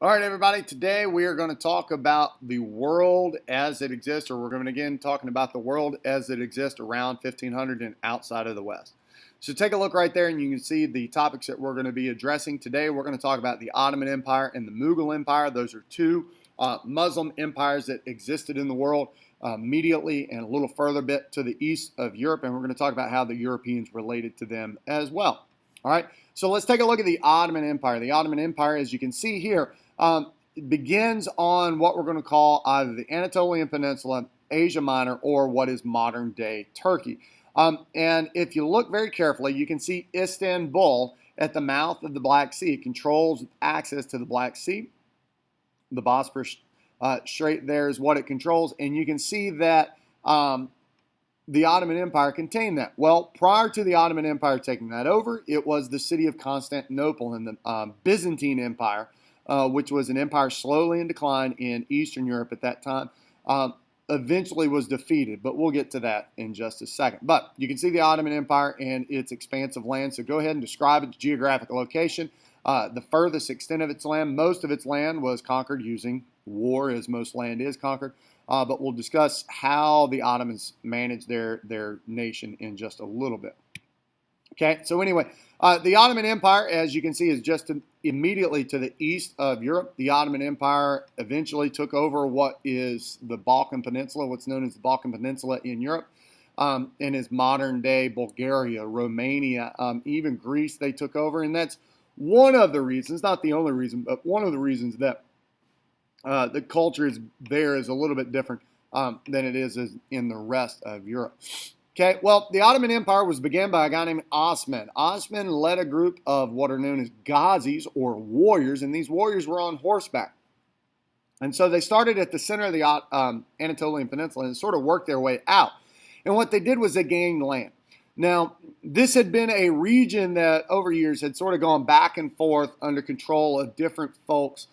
All right, everybody. Today we are going to talk about the world as it exists, or we're going to begin talking about the world as it exists around 1500 and outside of the West. So take a look right there and you can see the topics that we're going to be addressing. Today we're going to talk about the Ottoman Empire and the Mughal Empire. Those are two Muslim empires that existed in the world immediately and a little further bit to the east of Europe. And we're going to talk about how the Europeans related to them as well. All right, so let's take a look at the Ottoman Empire. The Ottoman Empire, as you can see here, begins on what we're going to call either the Anatolian Peninsula, Asia Minor, or what is modern-day Turkey. And if you look very carefully, you can see Istanbul at the mouth of the Black Sea. It controls access to the Black Sea. The Bosphorus Strait there is what it controls, and you can see that the Ottoman Empire contained that. Well, prior to the Ottoman Empire taking that over, it was the city of Constantinople in the Byzantine Empire, which was an empire slowly in decline in Eastern Europe at that time, eventually was defeated. But we'll get to that in just a second. But you can see the Ottoman Empire and its expansive land. So go ahead and describe its geographic location. The furthest extent of its land, most of its land was conquered using war, as most land is conquered. But we'll discuss how the Ottomans managed their nation in just a little bit. Okay, so anyway, the Ottoman Empire, as you can see, is just immediately to the east of Europe. The Ottoman Empire eventually took over what is the Balkan Peninsula, what's known as the Balkan Peninsula in Europe, and is modern-day Bulgaria, Romania, even Greece they took over. And that's one of the reasons, not the only reason, but one of the reasons that the culture is a little bit different than it is in the rest of Europe. Okay, well, the Ottoman Empire was began by a guy named Osman. Osman led a group of what are known as Ghazis, or warriors, and these warriors were on horseback. And so they started at the center of the Anatolian Peninsula and sort of worked their way out. And what they did was they gained land. Now, this had been a region that over years had sort of gone back and forth under control of different folks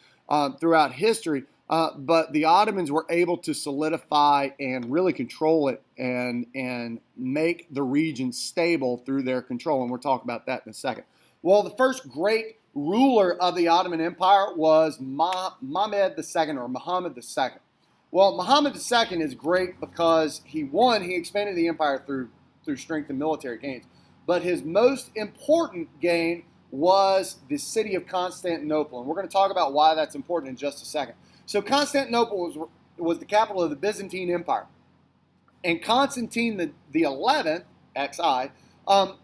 throughout history. But the Ottomans were able to solidify and really control it and make the region stable through their control. And we'll talk about that in a second. Well, the first great ruler of the Ottoman Empire was Mehmed II, or Muhammad II. Well, Muhammad II is great because he expanded the empire through strength and military gains. But his most important gain was the city of Constantinople. And we're going to talk about why that's important in just a second. So Constantinople was the capital of the Byzantine Empire. And Constantine the 11th, XI,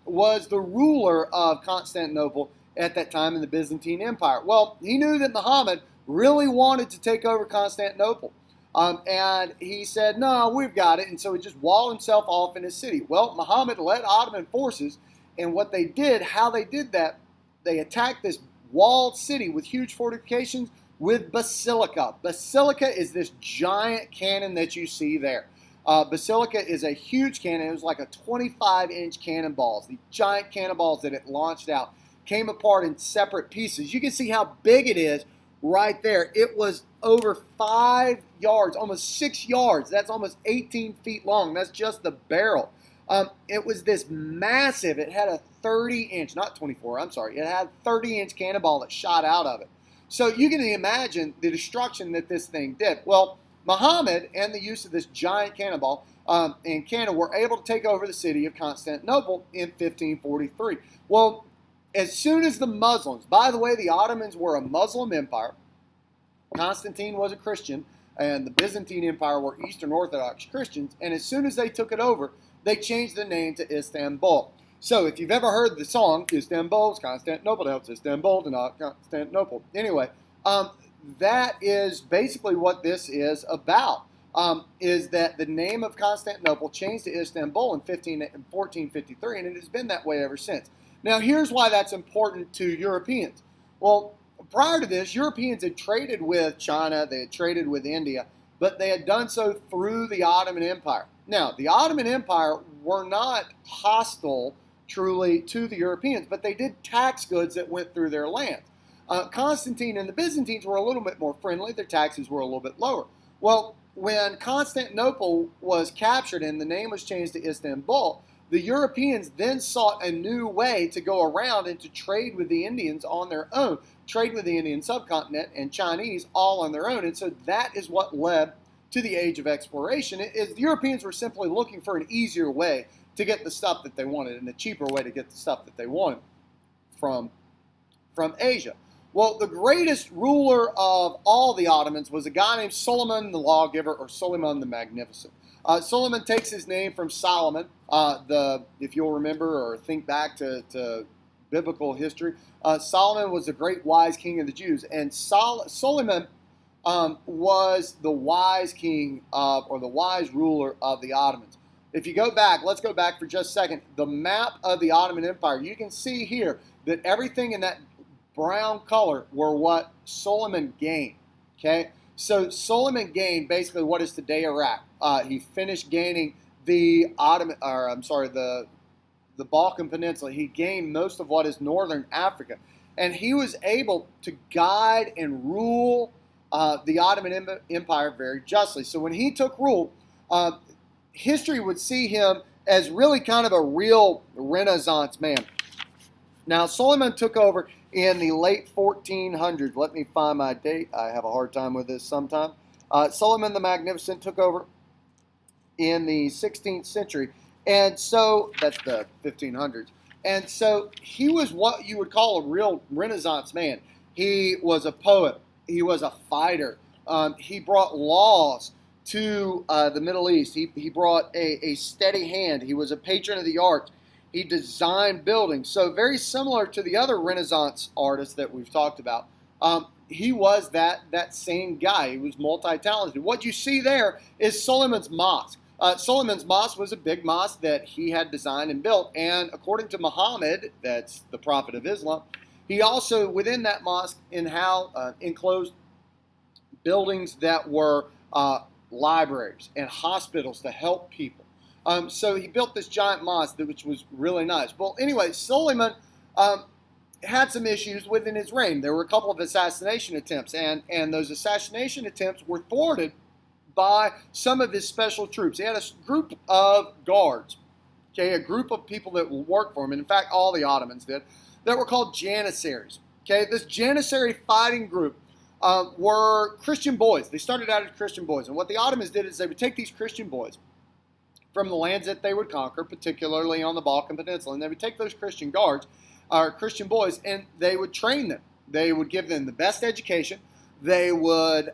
was the ruler of Constantinople at that time in the Byzantine Empire. Well, he knew that Muhammad really wanted to take over Constantinople. And he said, no, we've got it. And so he just walled himself off in his city. Well, Muhammad led Ottoman forces. And what they did, how they did that, they attacked this walled city with huge fortifications with basilica. Basilica is this giant cannon that you see there. Basilica is a huge cannon. It was like a 25-inch cannonballs. The giant cannonballs that it launched out came apart in separate pieces. You can see how big it is right there. It was over 5 yards, almost 6 yards. That's almost 18 feet long. That's just the barrel. It was this massive, it had a 30-inch, not 24, I'm sorry, it had a 30-inch cannonball that shot out of it. So you can imagine the destruction that this thing did. Well, Muhammad and the use of this giant cannonball and cannon were able to take over the city of Constantinople in 1543. Well, as soon as the Muslims, by the way, the Ottomans were a Muslim empire, Constantine was a Christian, and the Byzantine Empire were Eastern Orthodox Christians, and as soon as they took it over, they changed the name to Istanbul. So if you've ever heard the song, Istanbul's Constantinople, now it's Istanbul to not Constantinople. Anyway, that is basically what this is about, is that the name of Constantinople changed to Istanbul in 1453, and it has been that way ever since. Now, here's why that's important to Europeans. Well, prior to this, Europeans had traded with China, they had traded with India, but they had done so through the Ottoman Empire. Now, the Ottoman Empire were not hostile truly to the Europeans, but they did tax goods that went through their lands. Constantine and the Byzantines were a little bit more friendly. Their taxes were a little bit lower. Well, when Constantinople was captured and the name was changed to Istanbul, The Europeans then sought a new way to go around and to trade with the Indians on their own. trade with the Indian subcontinent and Chinese all on their own. And so that is what led to the age of exploration. Is the Europeans were simply looking for an easier way to get the stuff that they wanted and a cheaper way to get the stuff that they wanted from Asia. Well, the greatest ruler of all the Ottomans was a guy named Suleiman the Lawgiver, or Suleiman the Magnificent. Suleiman takes his name from Solomon. If you'll remember or think back to biblical history, Solomon was the great wise king of the Jews, and Suleiman was the wise king or the wise ruler of the Ottomans. If you go back, let's go back for just a second. The map of the Ottoman Empire, you can see here that everything in that brown color were what Suleiman gained. Okay, so Suleiman gained basically what is today Iraq. He finished gaining the Balkan Peninsula. He gained most of what is northern Africa, and he was able to guide and rule the Ottoman Empire very justly. So when he took rule, history would see him as really kind of a real Renaissance man. Now, Suleiman took over in the late 1400s. Let me find my date. I have a hard time with this sometimes. Suleiman the Magnificent took over in the 16th century. And so, that's the 1500s. And so, he was what you would call a real Renaissance man. He was a poet. He was a fighter. He brought laws to the Middle East. He brought a steady hand. He was a patron of the arts. He designed buildings. So very similar to the other Renaissance artists that we've talked about. He was that same guy. He was multi-talented. What you see there is Suleiman's Mosque. Suleiman's Mosque was a big mosque that he had designed and built. And according to Muhammad, that's the prophet of Islam, he also, within that mosque, enclosed buildings that were libraries and hospitals to help people. So he built this giant mosque, which was really nice. Well, anyway, Suleiman had some issues within his reign. There were a couple of assassination attempts, and those assassination attempts were thwarted by some of his special troops. He had a group of guards, okay, a group of people that worked for him, and in fact, all the Ottomans did, that were called Janissaries. Okay, this Janissary fighting group were Christian boys. They started out as Christian boys, and what the Ottomans did is they would take these Christian boys from the lands that they would conquer, particularly on the Balkan Peninsula, and they would take those Christian guards, or Christian boys, and they would train them. They would give them the best education. They would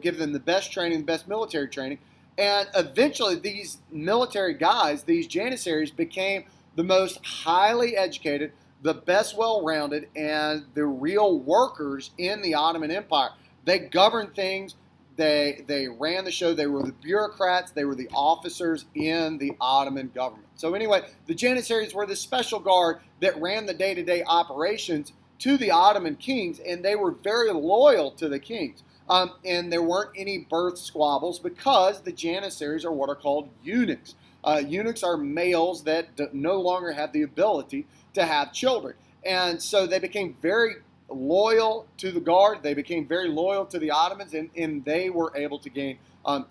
give them the best training, the best military training, and eventually these military guys, these Janissaries, became the most highly educated, the best well-rounded, and the real workers in the Ottoman Empire. They governed things. They ran the show. They were the bureaucrats. They were the officers in the Ottoman government. So anyway, the Janissaries were the special guard that ran the day-to-day operations to the Ottoman kings, and they were very loyal to the kings. And there weren't any birth squabbles because the Janissaries are what are called eunuchs. Eunuchs are males that no longer have the ability to have children. And so they became very loyal to the guard. They became very loyal to the Ottomans, and they were able to gain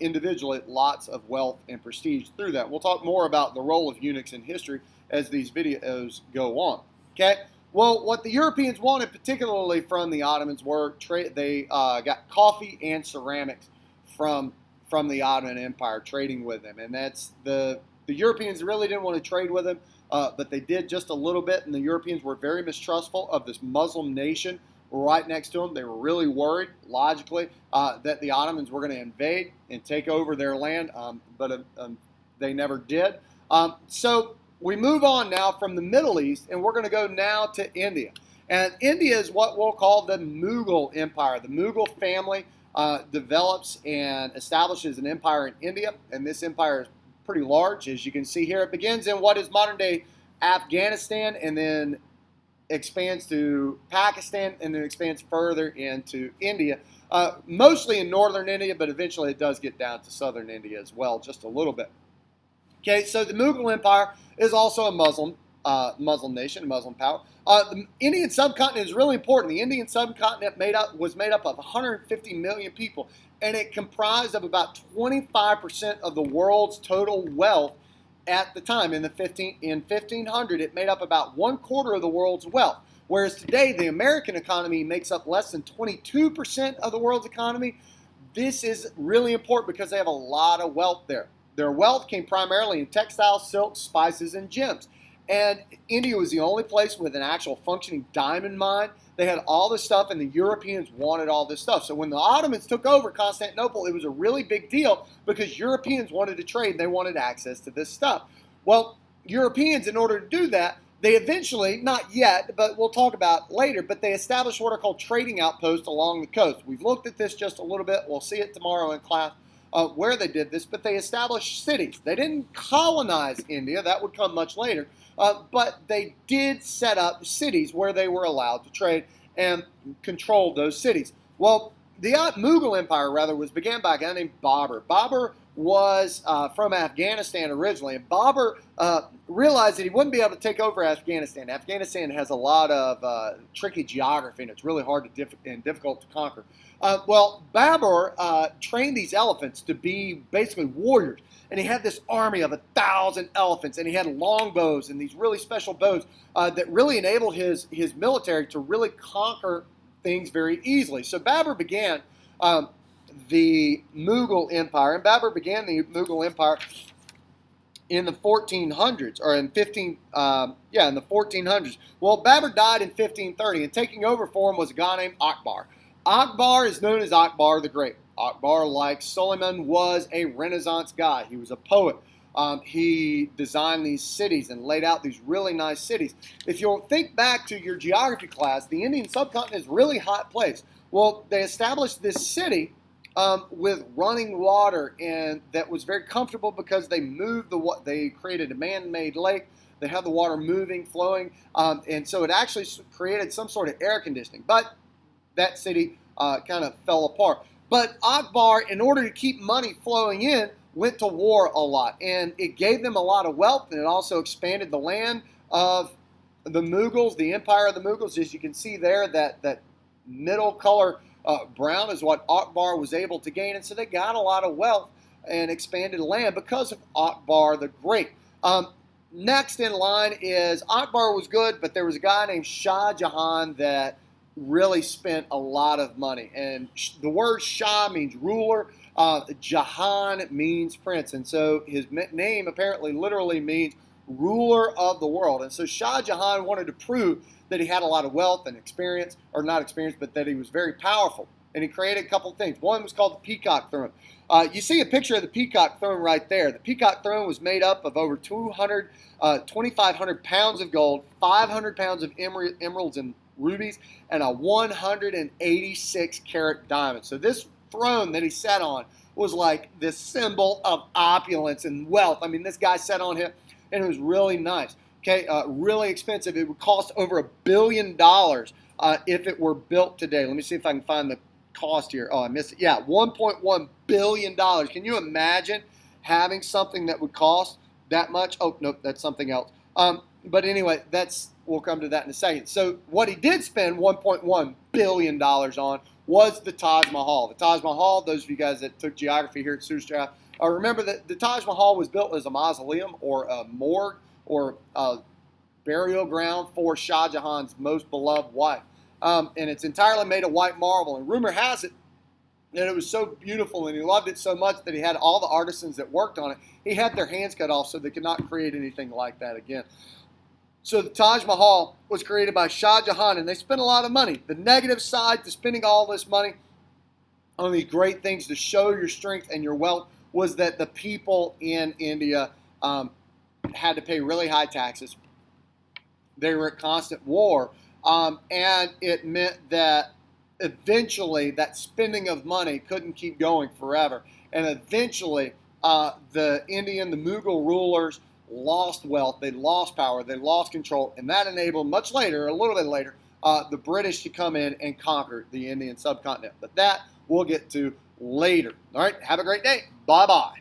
individually lots of wealth and prestige through that. We'll talk more about the role of eunuchs in history as these videos go on. Okay. Well, what the Europeans wanted, particularly from the Ottomans, were they got coffee and ceramics from the Ottoman Empire, trading with them, and that's the Europeans really didn't want to trade with them, but they did just a little bit, and the Europeans were very mistrustful of this Muslim nation right next to them. They were really worried, logically, that the Ottomans were going to invade and take over their land, but they never did. So we move on now from the Middle East, and we're going to go now to India. And India is what we'll call the Mughal Empire. The Mughal family develops and establishes an empire in India, and this empire is pretty large. As you can see here, it begins in what is modern-day Afghanistan, and then expands to Pakistan, and then expands further into India, mostly in northern India, but eventually it does get down to southern India as well, just a little bit. Okay, so the Mughal Empire is also a Muslim nation, a Muslim power. The Indian subcontinent is really important. The Indian subcontinent was made up of 150 million people, and it comprised of about 25% of the world's total wealth at the time. In 1500, it made up about 1/4 of the world's wealth. Whereas today, the American economy makes up less than 22% of the world's economy. This is really important because they have a lot of wealth there. Their wealth came primarily in textiles, silks, spices, and gems. And India was the only place with an actual functioning diamond mine. They had all this stuff, and the Europeans wanted all this stuff. So when the Ottomans took over Constantinople, it was a really big deal because Europeans wanted to trade. They wanted access to this stuff. Well, Europeans, in order to do that, they eventually, not yet, but we'll talk about later, but they established what are called trading outposts along the coast. We've looked at this just a little bit. We'll see it tomorrow in class where they did this, but they established cities. They didn't colonize India. That would come much later. But they did set up cities where they were allowed to trade and control those cities. Well, the Mughal Empire, rather, was began by a guy named Babur. Babur was from Afghanistan originally, and Babur realized that he wouldn't be able to take over Afghanistan. Afghanistan has a lot of tricky geography, and it's really hard and difficult to conquer. Well, Babur trained these elephants to be basically warriors, and he had this army of 1,000 elephants, and he had longbows and these really special bows that really enabled his military to really conquer things very easily. So Babur began the Mughal Empire, and Babur began the Mughal Empire in the 1400s, or in the 1400s. Well, Babur died in 1530, and taking over for him was a guy named Akbar. Akbar is known as Akbar the Great. Akbar, like Suleiman, was a Renaissance guy. He was a poet. He designed these cities and laid out these really nice cities. If you'll think back to your geography class, the Indian subcontinent is a really hot place. Well, they established this city with running water, and that was very comfortable because they they created a man-made lake. They had the water moving, flowing, and so it actually created some sort of air conditioning. But that city kind of fell apart. But Akbar, in order to keep money flowing in, went to war a lot, and it gave them a lot of wealth, and it also expanded the land of the Mughals, the empire of the Mughals. As you can see there, that middle color brown is what Akbar was able to gain, and so they got a lot of wealth and expanded land because of Akbar the Great. Next in line is Akbar was good, but there was a guy named Shah Jahan that really spent a lot of money, and the word Shah means ruler. Jahan means prince, and so his name apparently literally means ruler of the world. And so Shah Jahan wanted to prove that he had a lot of wealth and experience, or not experience, but that he was very powerful. And he created a couple of things. One was called the Peacock Throne. You see a picture of the Peacock Throne right there. The Peacock Throne was made up of over 2,500 pounds of gold, 500 pounds of emeralds and rubies, and a 186 carat diamond. So this throne that he sat on was like this symbol of opulence and wealth. I mean, this guy sat on him, and it was really nice. Okay, really expensive. It would cost over $1 billion if it were built today. Let me see if I can find the cost here. Oh, I missed it. Yeah, $1.1 billion. Can you imagine having something that would cost that much? Oh, nope, that's something else. But anyway, we'll come to that in a second. So what he did spend $1.1 billion on was the Taj Mahal. The Taj Mahal, those of you guys that took geography here at Sustraff, remember that the Taj Mahal was built as a mausoleum or a morgue or a burial ground for Shah Jahan's most beloved wife. And it's entirely made of white marble. And rumor has it that it was so beautiful and he loved it so much that he had all the artisans that worked on it, he had their hands cut off so they could not create anything like that again. So the Taj Mahal was created by Shah Jahan, and they spent a lot of money. The negative side to spending all this money on these great things to show your strength and your wealth was that the people in India had to pay really high taxes. They were at constant war, and it meant that eventually that spending of money couldn't keep going forever. And eventually the Mughal rulers lost wealth, they lost power, they lost control, and that enabled much later, a little bit later, the British to come in and conquer the Indian subcontinent. But that we'll get to later. All right, have a great day. Bye-bye.